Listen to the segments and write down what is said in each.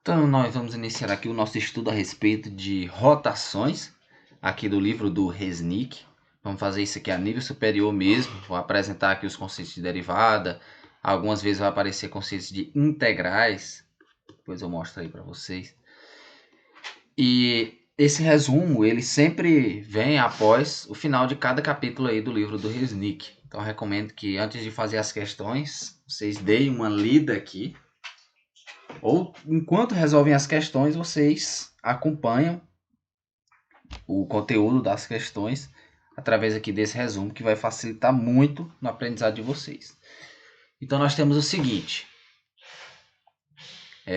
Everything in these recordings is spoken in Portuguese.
Então, nós vamos iniciar aqui o nosso estudo a respeito de rotações, aqui do livro do Resnick. Vamos fazer isso aqui a nível superior mesmo. Vou apresentar aqui os conceitos de derivada. Algumas vezes vai aparecer conceitos de integrais. Depois eu mostro aí para vocês. E esse resumo, ele sempre vem após o final de cada capítulo aí do livro do Resnick. Então, eu recomendo que antes de fazer as questões, vocês deem uma lida aqui. Ou enquanto resolvem as questões, vocês acompanham o conteúdo das questões através aqui desse resumo, que vai facilitar muito no aprendizado de vocês. Então nós temos o seguinte.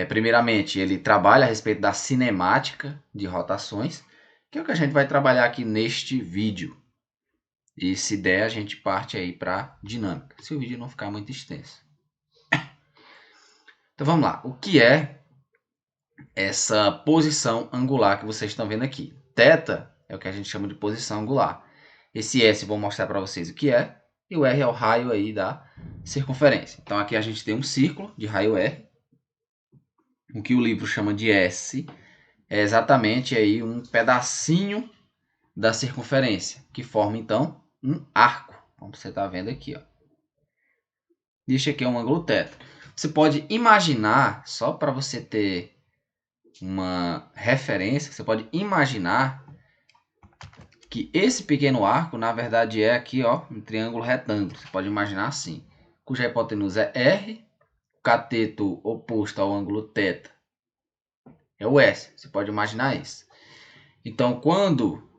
Primeiramente, ele trabalha a respeito da cinemática de rotações, que é o que a gente vai trabalhar aqui neste vídeo. E se der, a gente parte aí para dinâmica, se o vídeo não ficar muito extenso. Então vamos lá. O que é essa posição angular que vocês estão vendo aqui? Θ é o que a gente chama de posição angular. Esse S eu vou mostrar para vocês o que é. E o R é o raio aí da circunferência. Então aqui a gente tem um círculo de raio R. O que o livro chama de S é exatamente aí um pedacinho da circunferência, que forma então um arco, como você está vendo aqui, ó. Este aqui é um ângulo θ. Você pode imaginar, só para você ter uma referência, você pode imaginar que esse pequeno arco, na verdade, é aqui, ó, um triângulo retângulo. Você pode imaginar assim, cuja hipotenusa é R, o cateto oposto ao ângulo θ é o S. Você pode imaginar isso. Então, quando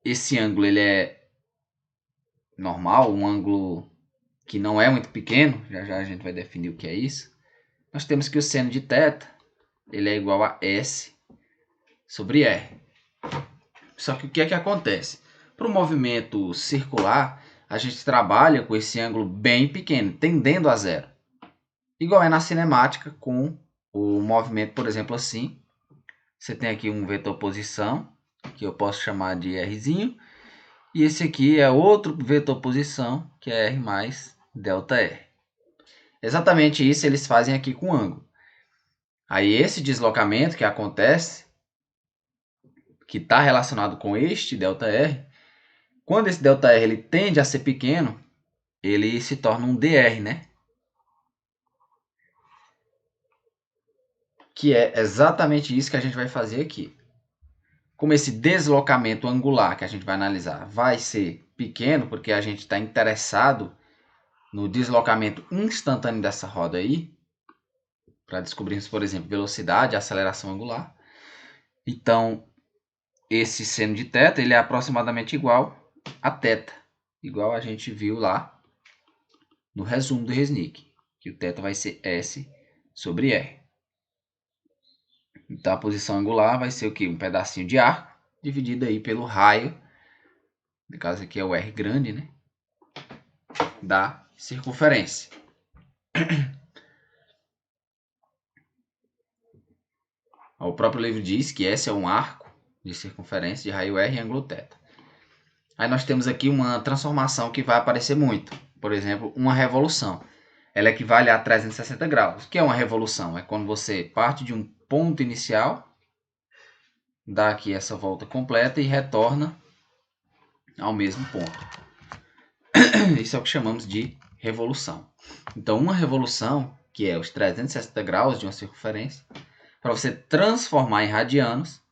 esse ângulo ele é normal, um ângulo que não é muito pequeno, já já a gente vai definir o que é isso, nós temos que o seno de θ ele é igual a S sobre R. Só que o que é que acontece? Para o movimento circular, a gente trabalha com esse ângulo bem pequeno, tendendo a zero. Igual é na cinemática com o movimento, por exemplo, assim. Você tem aqui um vetor posição, que eu posso chamar de Rzinho. E esse aqui é outro vetor posição, que é R mais ΔR. Exatamente isso eles fazem aqui com o ângulo. Aí esse deslocamento que acontece, que está relacionado com este ΔR, quando esse ΔR ele tende a ser pequeno, ele se torna um dr, né? Que é exatamente isso que a gente vai fazer aqui. Como esse deslocamento angular que a gente vai analisar vai ser pequeno, porque a gente está interessado no deslocamento instantâneo dessa roda aí, para descobrirmos, por exemplo, velocidade e aceleração angular. Então, esse seno de θ ele é aproximadamente igual a θ, igual a gente viu lá no resumo do Resnick, que o θ vai ser S sobre R. Então, a posição angular vai ser o quê? Um pedacinho de arco, dividido aí pelo raio, no caso aqui é o R grande, né? Da circunferência. O próprio livro diz que S é um arco de circunferência de raio R e ângulo θ. Aí nós temos aqui uma transformação que vai aparecer muito. Por exemplo, uma revolução. Ela equivale a 360 graus. O que é uma revolução? É quando você parte de um ponto inicial, dá aqui essa volta completa e retorna ao mesmo ponto. Isso é o que chamamos de revolução. Então, uma revolução, que é os 360 graus de uma circunferência, para você transformar em radianos,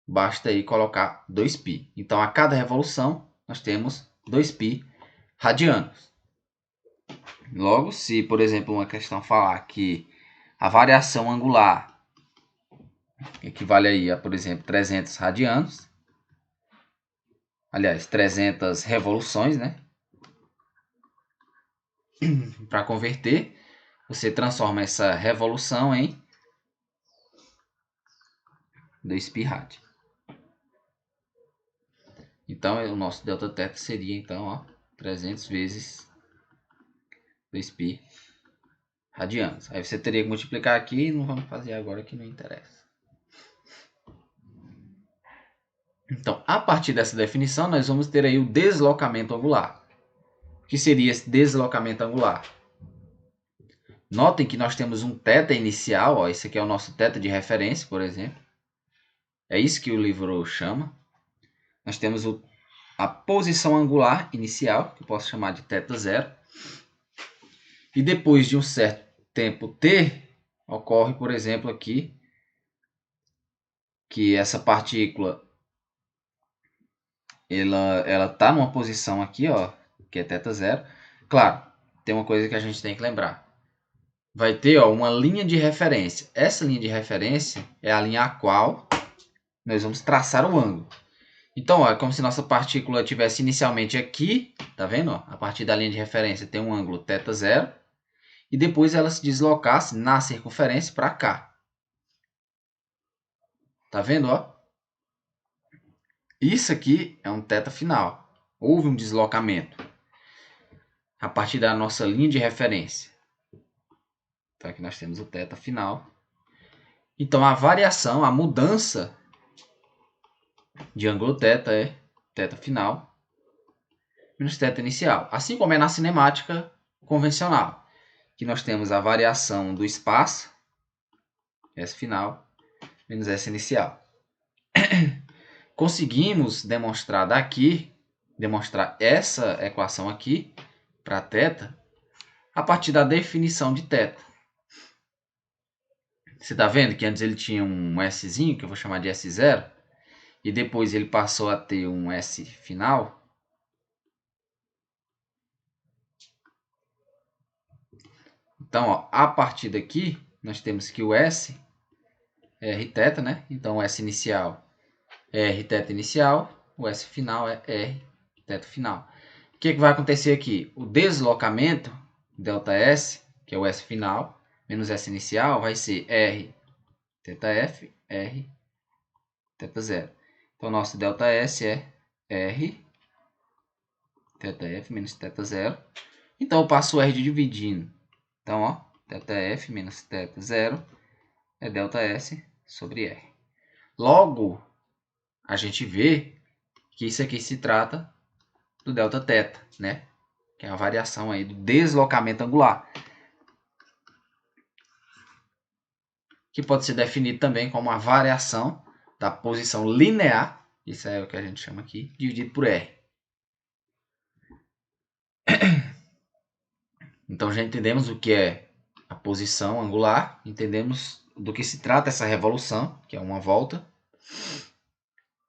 basta aí colocar 2π. Então, a cada revolução, nós temos 2π radianos. Logo, se, por exemplo, uma questão falar que a variação angular equivale aí a, por exemplo, 300 radianos, aliás, 300 revoluções, né? Para converter, você transforma essa revolução em 2π rádio. Então, o nosso Δθ seria, então, ó, 300 vezes 2π radianos. Aí você teria que multiplicar aqui, não vamos fazer agora que não interessa. Então, a partir dessa definição, nós vamos ter aí o deslocamento angular. O que seria esse deslocamento angular? Notem que nós temos um θ inicial, ó, esse aqui é o nosso θ de referência, por exemplo. É isso que o livro chama. Nós temos a posição angular inicial, que eu posso chamar de θ0. E depois de um certo tempo t, ocorre, por exemplo, aqui, que essa partícula ela está numa posição aqui, ó, que é θ0. Claro, tem uma coisa que a gente tem que lembrar. Vai ter, ó, uma linha de referência. Essa linha de referência é a linha a qual nós vamos traçar o ângulo. Então, ó, é como se nossa partícula estivesse inicialmente aqui, tá vendo? Ó? A partir da linha de referência tem um ângulo θ0 e depois ela se deslocasse na circunferência para cá. Tá vendo, ó? Isso aqui é um θ final. Houve um deslocamento a partir da nossa linha de referência. Então aqui nós temos o θ final. Então a variação, a mudança de ângulo θ é θ final menos θ inicial. Assim como é na cinemática convencional, que nós temos a variação do espaço, S final, menos S inicial. Conseguimos demonstrar essa equação aqui, para θ, a partir da definição de θ. Você está vendo que antes ele tinha um Szinho, que eu vou chamar de S0, e depois ele passou a ter um S final. Então, ó, a partir daqui, nós temos que o S é Rθ, né? Então, o S inicial é Rθ inicial, o S final é Rθ final. O que vai acontecer aqui? O deslocamento, ΔS, que é o S final, menos S inicial, vai ser Rθf, Rθ0. Então, nosso ΔS é Rθf menos θ0. Então, eu passo o R dividindo. Então, ó, θf menos θ0 é ΔS sobre R. Logo, a gente vê que isso aqui se trata do Δθ, né? Que é a variação aí do deslocamento angular. Que pode ser definido também como a variação da posição linear, isso é o que a gente chama aqui, dividido por R. Então já entendemos o que é a posição angular, entendemos do que se trata essa revolução, que é uma volta,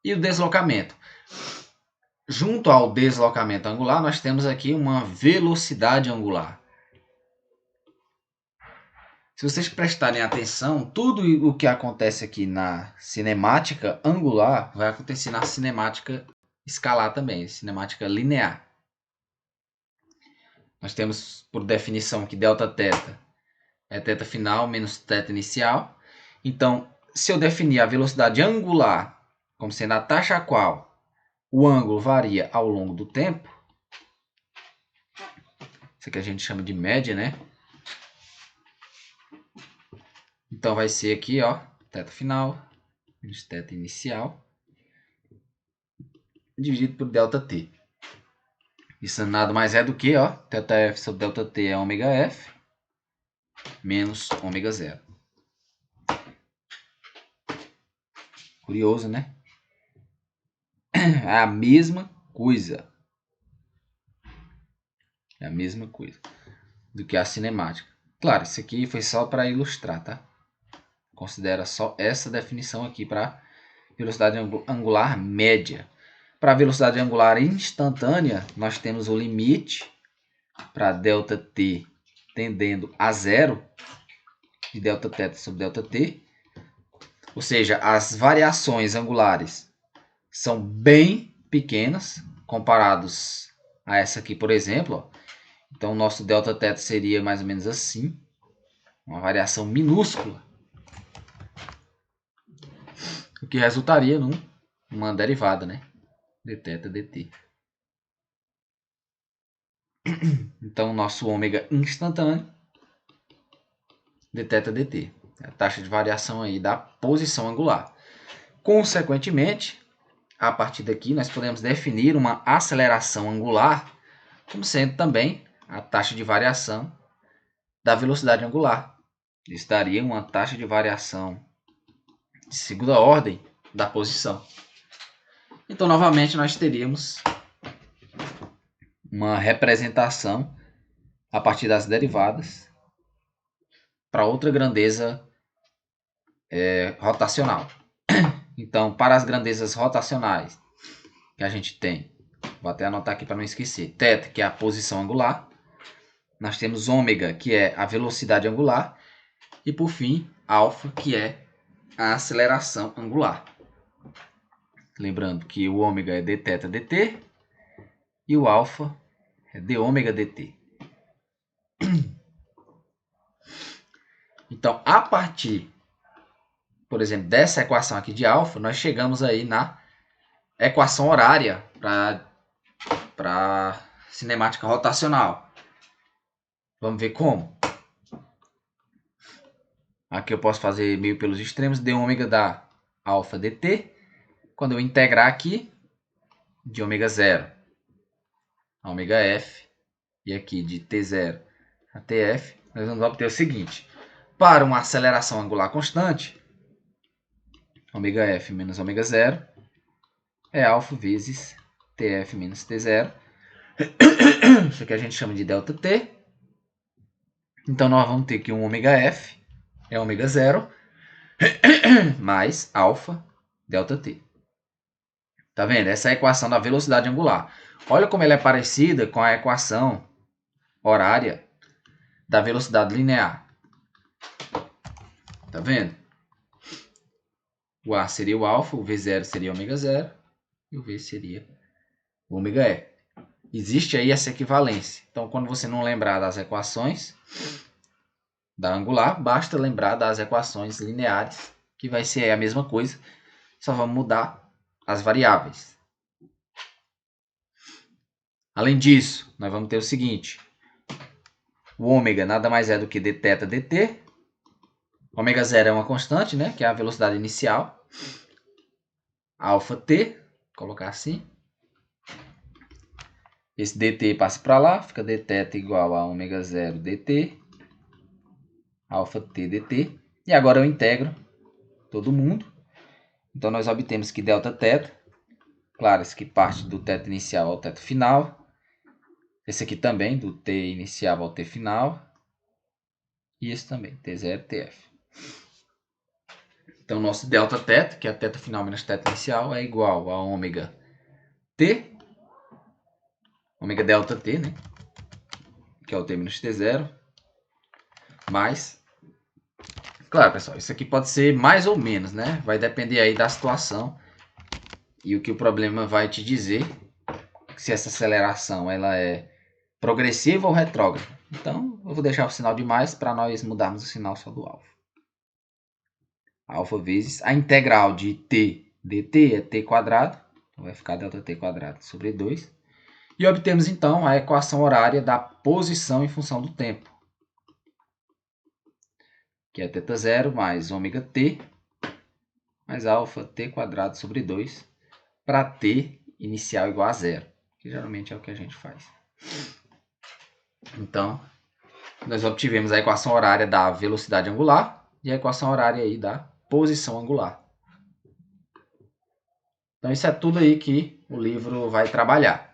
e o deslocamento. Junto ao deslocamento angular, nós temos aqui uma velocidade angular. Se vocês prestarem atenção, tudo o que acontece aqui na cinemática angular vai acontecer na cinemática escalar também, cinemática linear. Nós temos por definição que Δθ é θ final menos θ inicial. Então, se eu definir a velocidade angular como sendo a taxa a qual o ângulo varia ao longo do tempo, isso que a gente chama de média, né? Então vai ser aqui, ó, θ final menos θ inicial dividido por ΔT. Isso nada mais é do que, ó, θf sobre ΔT é ômega-f menos ômega-0. Curioso, né? É a mesma coisa. É a mesma coisa do que a cinemática. Claro, isso aqui foi só para ilustrar, tá? Considera só essa definição aqui para velocidade angular média. Para a velocidade angular instantânea, nós temos o limite para ΔT tendendo a zero de Δθ sobre ΔT. Ou seja, as variações angulares são bem pequenas comparados a essa aqui, por exemplo. Ó. Então, o nosso Δθ seria mais ou menos assim, uma variação minúscula, o que resultaria numa derivada, né? dθ dt. Então, o nosso ômega instantâneo, dθ dt, é a taxa de variação aí da posição angular. Consequentemente, a partir daqui, nós podemos definir uma aceleração angular como sendo também a taxa de variação da velocidade angular. Isso daria uma taxa de variação de segunda ordem da posição. Então, novamente, nós teríamos uma representação a partir das derivadas para outra grandeza rotacional. Então, para as grandezas rotacionais que a gente tem, vou até anotar aqui para não esquecer, θ, que é a posição angular, nós temos ômega, que é a velocidade angular, e por fim, alfa, que é a aceleração angular. Lembrando que o ômega é dθ dt e o alfa é dômega dt. Então, a partir, por exemplo, dessa equação aqui de alfa, nós chegamos aí na equação horária para cinemática rotacional. Vamos ver como? Aqui eu posso fazer meio pelos extremos, dômega dá alfa dt. Quando eu integrar aqui, de ômega 0 a ômega f, e aqui de t0 a tf, nós vamos obter o seguinte. Para uma aceleração angular constante, ômega f menos ômega 0 é alfa vezes tf menos t0. Isso aqui a gente chama de ΔT. Então, nós vamos ter que um ômega f é ômega 0 mais alfa ΔT. Tá vendo? Essa é a equação da velocidade angular. Olha como ela é parecida com a equação horária da velocidade linear. Tá vendo? O A seria o alfa, o V0 seria ômega 0 e o V seria o ômega E. Existe aí essa equivalência. Então, quando você não lembrar das equações da angular, basta lembrar das equações lineares, que vai ser a mesma coisa, só vamos mudar as variáveis. Além disso, nós vamos ter o seguinte. O ômega nada mais é do que dθ dt. Ômega 0 é uma constante, né, que é a velocidade inicial. Alfa t, vou colocar assim. Esse dt passa para lá, fica dθ igual a ômega 0 dt. Alfa t dt. E agora eu integro todo mundo. Então, nós obtemos que Δθ, claro, esse aqui parte do θ inicial ao θ final. Esse aqui também, do t inicial ao t final. E esse também, t0, tf. Então, nosso Δθ, que é θ final menos θ inicial, é igual a ômega t, ômega ΔT, né? Que é o t menos t0, mais... Claro, pessoal, isso aqui pode ser mais ou menos, né? Vai depender aí da situação e o que o problema vai te dizer, se essa aceleração ela é progressiva ou retrógrada. Então, eu vou deixar o sinal de mais para nós mudarmos o sinal só do alfa. Alfa vezes a integral de t dt é t quadrado, então vai ficar ΔT quadrado sobre 2. E obtemos então a equação horária da posição em função do tempo, que é θ0 mais ômega t mais alfa t quadrado sobre 2 para t inicial igual a 0, que geralmente é o que a gente faz. Então, nós obtivemos a equação horária da velocidade angular e a equação horária aí da posição angular. Então, isso é tudo aí que o livro vai trabalhar.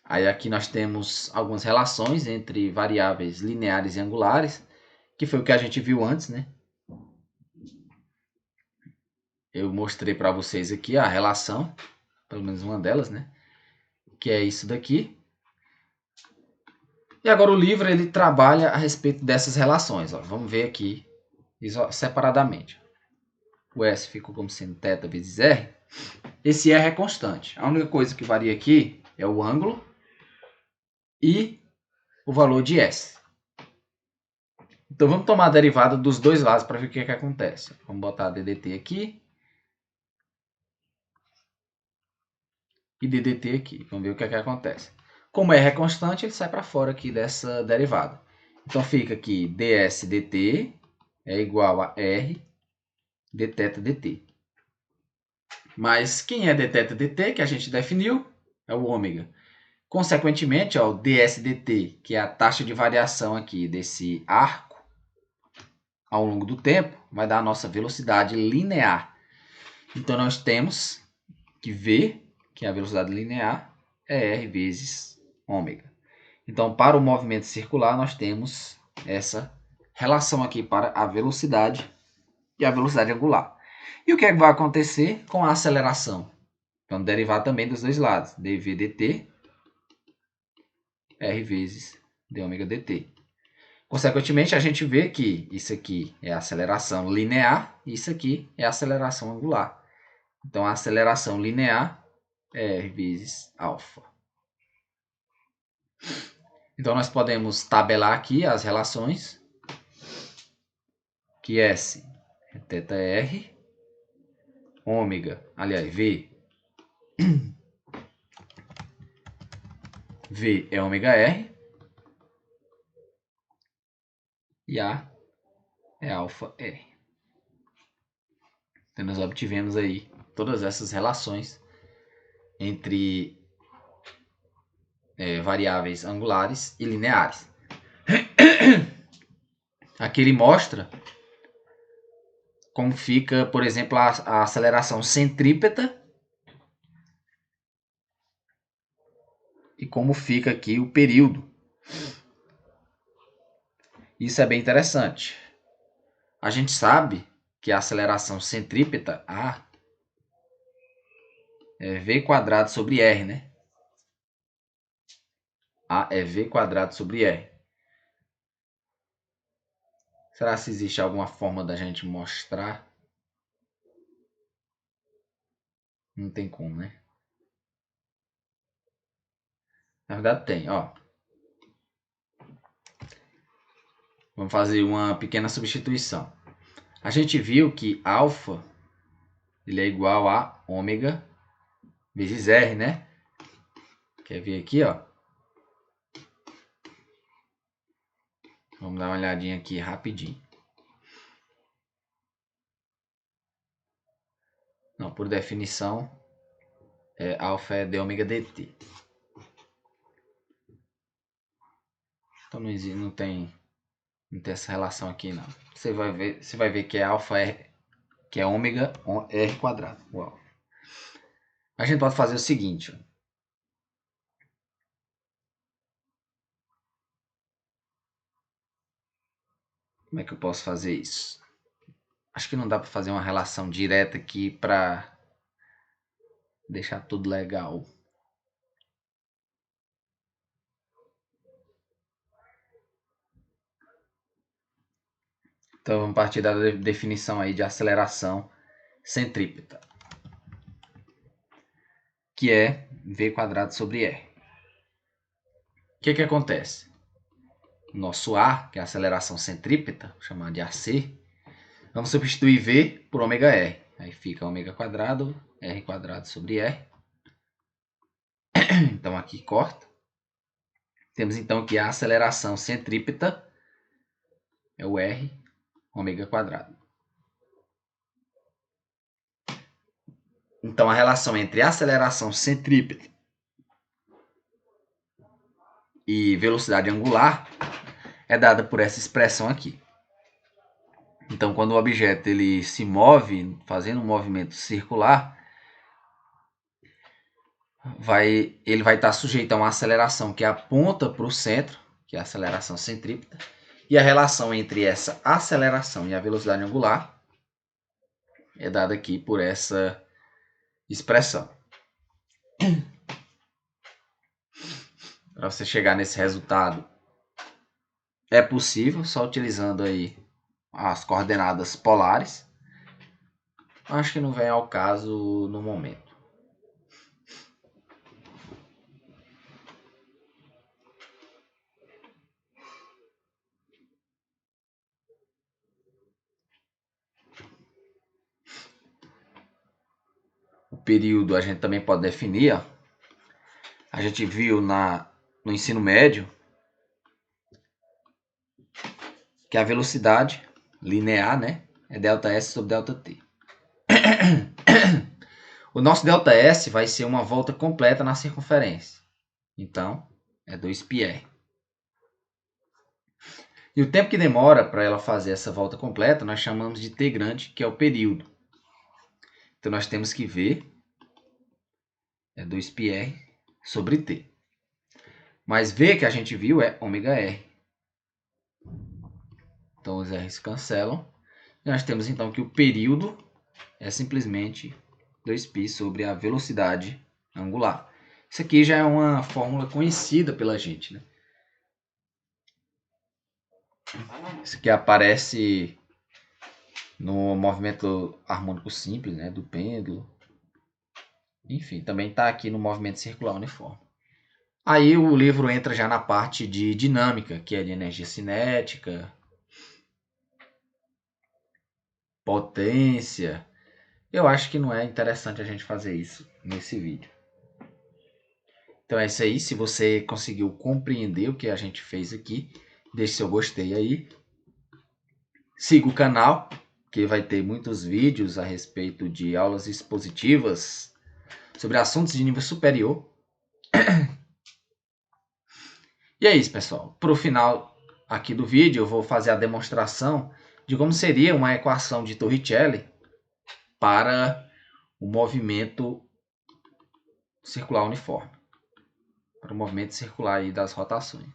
Aí aqui nós temos algumas relações entre variáveis lineares e angulares, que foi o que a gente viu antes, né? Eu mostrei para vocês aqui a relação, pelo menos uma delas, né? Que é isso daqui. E agora o livro ele trabalha a respeito dessas relações. Ó. Vamos ver aqui separadamente. O S ficou como sendo θ vezes R. Esse R é constante. A única coisa que varia aqui é o ângulo e o valor de S. Então vamos tomar a derivada dos dois lados para ver o que acontece. Vamos botar ddt aqui e ddt aqui. Vamos ver o que acontece. Como R é constante, ele sai para fora aqui dessa derivada. Então fica aqui ds dt é igual a R dθ dt. Mas quem é dθ dt, que a gente definiu, é o ômega. Consequentemente, ó, o ds/dt, que é a taxa de variação aqui desse arco ao longo do tempo, vai dar a nossa velocidade linear. Então, nós temos que V, que é a velocidade linear, é r vezes ômega. Então, para o movimento circular, nós temos essa relação aqui para a velocidade e a velocidade angular. E o que é que vai acontecer com a aceleração? Vamos derivar também dos dois lados. dv dt, r vezes dômega dt. Consequentemente, a gente vê que isso aqui é a aceleração linear e isso aqui é a aceleração angular. Então, a aceleração linear é r vezes alfa. Então, nós podemos tabelar aqui as relações, que S é θr, ômega, aliás, V é ômega r, e A é alfa r. Então, nós obtivemos aí todas essas relações entre variáveis angulares e lineares. Aqui ele mostra como fica, por exemplo, a aceleração centrípeta e como fica aqui o período. Isso é bem interessante. A gente sabe que a aceleração centrípeta, A, é v quadrado sobre r, né? A é v quadrado sobre r. Será que existe alguma forma da gente mostrar? Não tem como, né? Na verdade tem, ó. Vamos fazer uma pequena substituição. A gente viu que alfa ele é igual a ômega vezes r, né? Quer ver aqui, ó? Vamos dar uma olhadinha aqui rapidinho. Não, por definição, alfa é d ômega dt. Então não tem essa relação aqui, não. Você vai ver que é alfa r, que é ômega r quadrado. Uau. A gente pode fazer o seguinte, ó. Como é que eu posso fazer isso? Acho que não dá para fazer uma relação direta aqui para deixar tudo legal. Então vamos partir da definição aí de aceleração centrípeta, que é v quadrado sobre r. O que acontece? Nosso A, que é a aceleração centrípeta, vou chamar de AC, vamos substituir v por ômega r. Aí fica ômega quadrado, r quadrado sobre r. Então aqui corta. Temos então que a aceleração centrípeta é o r ômega quadrado. Então a relação entre aceleração centrípeta e velocidade angular é dada por essa expressão aqui. Então quando o objeto ele se move fazendo um movimento circular, ele vai estar sujeito a uma aceleração que aponta para o centro, que é a aceleração centrípeta, e a relação entre essa aceleração e a velocidade angular é dada aqui por essa expressão. Para você chegar nesse resultado, é possível só utilizando aí as coordenadas polares. Acho que não vem ao caso no momento. O período a gente também pode definir, ó. A gente viu no ensino médio que a velocidade linear, né, é ΔS sobre ΔT. O nosso ΔS vai ser uma volta completa na circunferência. Então, é 2πr. E o tempo que demora para ela fazer essa volta completa, nós chamamos de t grande, que é o período. Então, nós temos que ver, é 2πr sobre t. Mas v que a gente viu é ômega-r. Então, os r se cancelam. E nós temos, então, que o período é simplesmente 2π sobre a velocidade angular. Isso aqui já é uma fórmula conhecida pela gente, né? Isso aqui aparece no movimento harmônico simples, né, do pêndulo. Enfim, também está aqui no movimento circular uniforme. Aí o livro entra já na parte de dinâmica, que é de energia cinética, potência. Eu acho que não é interessante a gente fazer isso nesse vídeo. Então é isso aí. Se você conseguiu compreender o que a gente fez aqui, deixe seu gostei aí. Siga o canal, que vai ter muitos vídeos a respeito de aulas expositivas sobre assuntos de nível superior. E é isso, pessoal. Para o final aqui do vídeo, eu vou fazer a demonstração de como seria uma equação de Torricelli para o movimento circular uniforme. Para o movimento circular aí das rotações.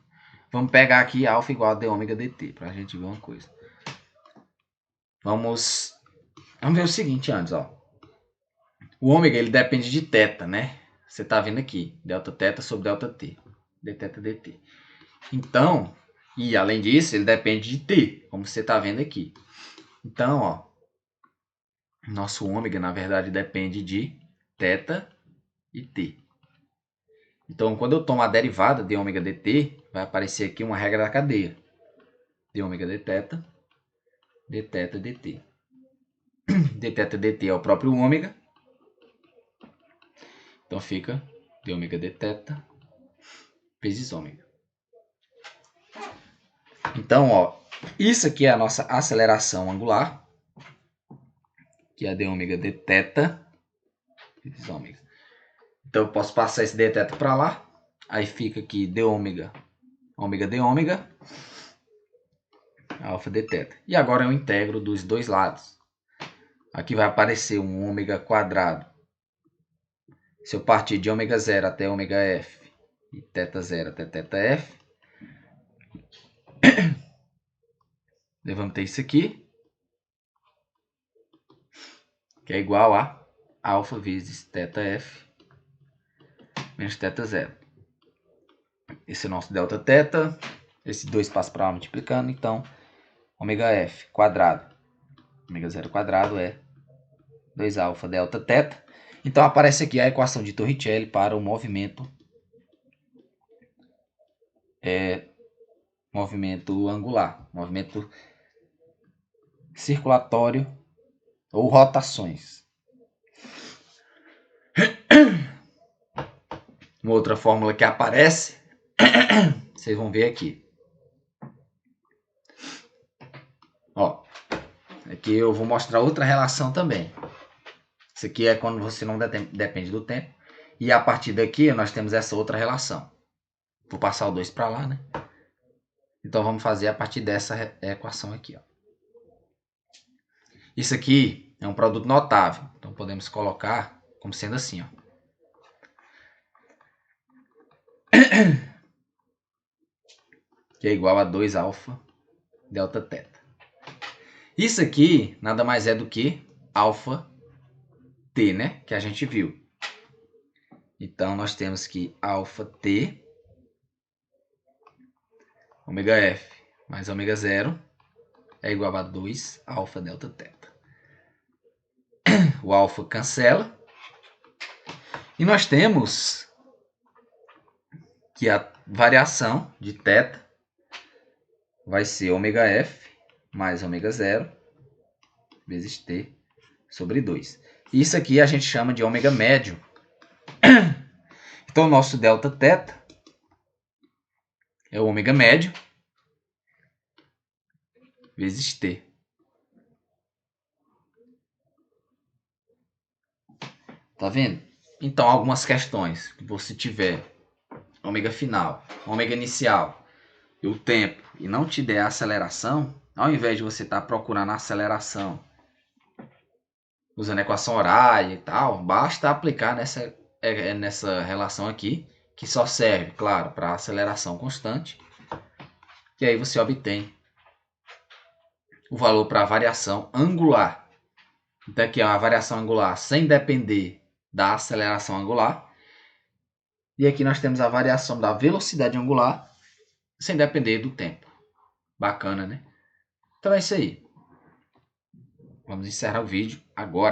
Vamos pegar aqui alfa igual a d ômega dt, para a gente ver uma coisa. Vamos ver o seguinte antes, ó. O ômega, ele depende de θ, né? Você está vendo aqui, Δθ sobre ΔT, dθ dt. Então, e além disso, ele depende de t, como você está vendo aqui. Então, ó, nosso ômega, na verdade, depende de θ e t. Então, quando eu tomo a derivada de ômega dt, vai aparecer aqui uma regra da cadeia. De ômega dθ, dθ dt. Dθ dt é o próprio ômega. Então, fica de ômega dθ vezes ômega. Então, ó, isso aqui é a nossa aceleração angular, que é a d ômega dθ vezes ômega. Então, eu posso passar esse dθ para lá. Aí fica aqui d ômega, ômega d ômega, alfa dθ. E agora eu integro dos dois lados. Aqui vai aparecer um ômega quadrado. Se eu partir de ômega 0 até ômega f e θ0 até θf, levantei isso aqui, que é igual a alfa vezes θf menos θ0. Esse é o nosso Δθ. Esse 2 passa para lá multiplicando, então ômega f quadrado, ômega 0 quadrado é 2 alfa Δθ. Então aparece aqui a equação de Torricelli para o movimento angular, movimento circulatório ou rotações. Uma outra fórmula que aparece, vocês vão ver aqui. Ó, aqui eu vou mostrar outra relação também. Isso aqui é quando você não depende do tempo. E a partir daqui nós temos essa outra relação. Vou passar o 2 para lá, né? Então vamos fazer a partir dessa equação aqui, ó. Isso aqui é um produto notável. Então podemos colocar como sendo assim, ó. Que é igual a 2 alfa Δθ. Isso aqui nada mais é do que alfa t, né? Que a gente viu. Então nós temos que alfa t ômega f mais ômega 0 é igual a 2 alfa Δθ. O alfa cancela. E nós temos que a variação de θ vai ser ômega f mais ômega 0 vezes t sobre 2. Isso aqui a gente chama de ômega médio. Então, o nosso Δθ é o ômega médio vezes t. Tá vendo? Então, algumas questões que você tiver ômega final, ômega inicial e o tempo e não te der a aceleração, ao invés de você estar procurando a aceleração usando a equação horária e tal, basta aplicar nessa relação aqui, que só serve, claro, para aceleração constante. E aí você obtém o valor para a variação angular. Então aqui é a variação angular sem depender da aceleração angular. E aqui nós temos a variação da velocidade angular sem depender do tempo. Bacana, né? Então é isso aí. Vamos encerrar o vídeo agora.